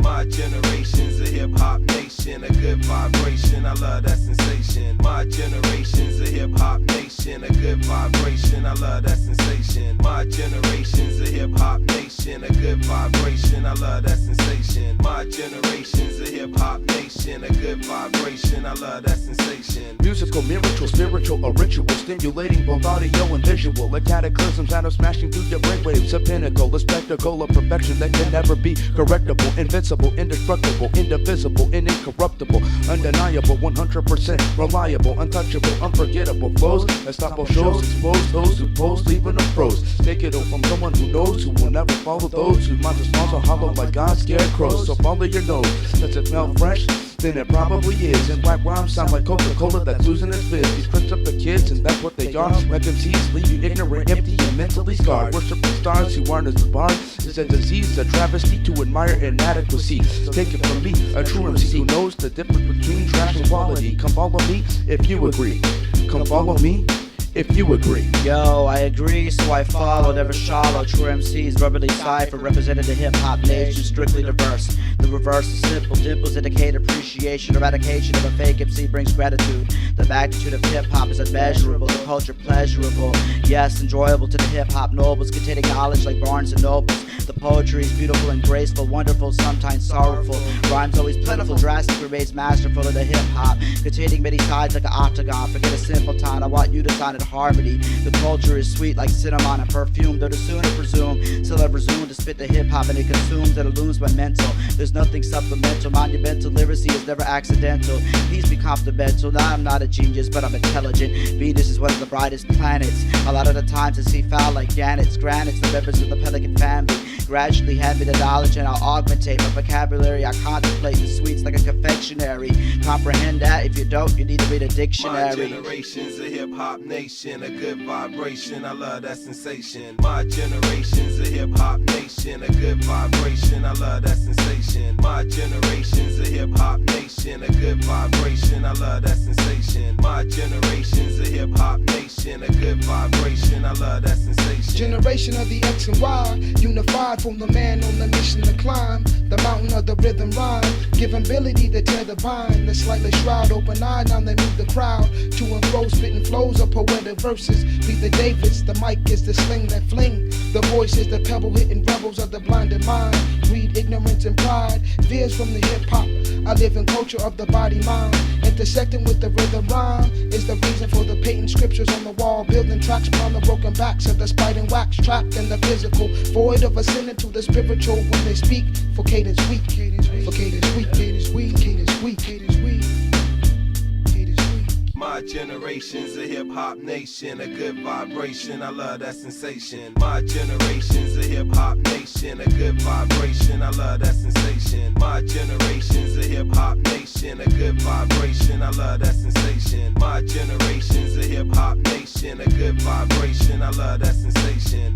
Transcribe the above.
My generation's a hip-hop nation, a good vibration, I love that sensation. My generation's a hip-hop nation, a good vibration, I love that sensation. My generation's a hip-hop nation, a good vibration, I love that sensation. My generation's a hip-hop nation, a good vibration, I love that sensation. Musical, miracle, spiritual, a ritual, stimulating both audio and visual. Like cataclysms that are smashing through your brainwaves. A pinnacle, a spectacle of perfection that can never be correctable. Invincible, indestructible, indivisible, and incorruptible. Undeniable, 100% reliable, untouchable, unforgettable flows. Unstoppable shows, expose those who pose, leaving them froze. Take it all from someone who knows, who will never follow those whose minds are hollow like God's scarecrows. So follow your nose. Does it smell fresh? Then it probably is. And rap rhymes sound like Coca-Cola that's losing its fizz. These tricks up the kids, and that's what they are. Like MCs leave you ignorant, empty, and mentally scarred. Worshipping stars who aren't as the bar is a disease, a travesty to admire inadequacy. Take it from me, a true MC who knows the difference between trash and quality. Come follow me if you agree. Come follow me if you agree. Yo, I agree, so I follow, never shallow. True MCs, verbally cipher, represented the hip-hop nation, strictly diverse. The reverse is simple, dimples indicate appreciation. Eradication of a fake MC brings gratitude. The magnitude of hip-hop is unmeasurable, the culture pleasurable. Yes, enjoyable to the hip-hop nobles, containing knowledge like Barnes and Nobles. The poetry is beautiful and graceful, wonderful, sometimes sorrowful. Rhymes always plentiful, drastic remains masterful of the hip-hop, containing many sides like an octagon. Forget a simple time, I want you to sign it harmony. The culture is sweet like cinnamon and perfume, though the sooner presume, till I resume to spit the hip-hop and it consumes and illumes my mental. There's nothing supplemental, monumental literacy is never accidental. Please be complimental, now I'm not a genius but I'm intelligent. Venus is one of the brightest planets. A lot of the times I see foul like gannets, granites, the members of the pelican family. Gradually hand me the knowledge and I'll augmentate my vocabulary. I contemplate the sweets like a confectionery. Comprehend that? If you don't, you need to read a dictionary. My generation's a hip-hop nation, a good vibration, I love that sensation. My generation's a hip-hop nation, a good vibration, I love that sensation. My generation's a hip-hop nation, a good vibration, I love that sensation. My generation's a hip-hop nation, a good vibration, I love that sensation. Generation of the X and Y, unified from the man on the mission to climb the mountain of the rhythm rhyme, give ability to tear the bind, the slightly shroud, open eye, now they move the crowd to and fro, spitting flows of poetic verses. Beat the Davids, the mic is the sling that fling, the voice is the pebble hitting rebels of the blinded mind. Read ignorance and pride, veers from the hip hop. I live in culture of the body mind, intersecting with the rhythm rhyme is the reason for the patent scriptures on the wall, building tracks upon the broken backs of the spite and wax, trapped in the physical, void of ascending to the spiritual when they speak. For cadence weak, for cadence weak, cadence weak, cadence weak, cadence weak. My generation's a hip-hop nation, a good vibration, I love that sensation. My generation's a hip-hop nation, a good vibration, I love that sensation. My generation's a hip-hop nation, a good vibration, I love that sensation. My generation's a hip-hop nation, a good vibration, I love that sensation.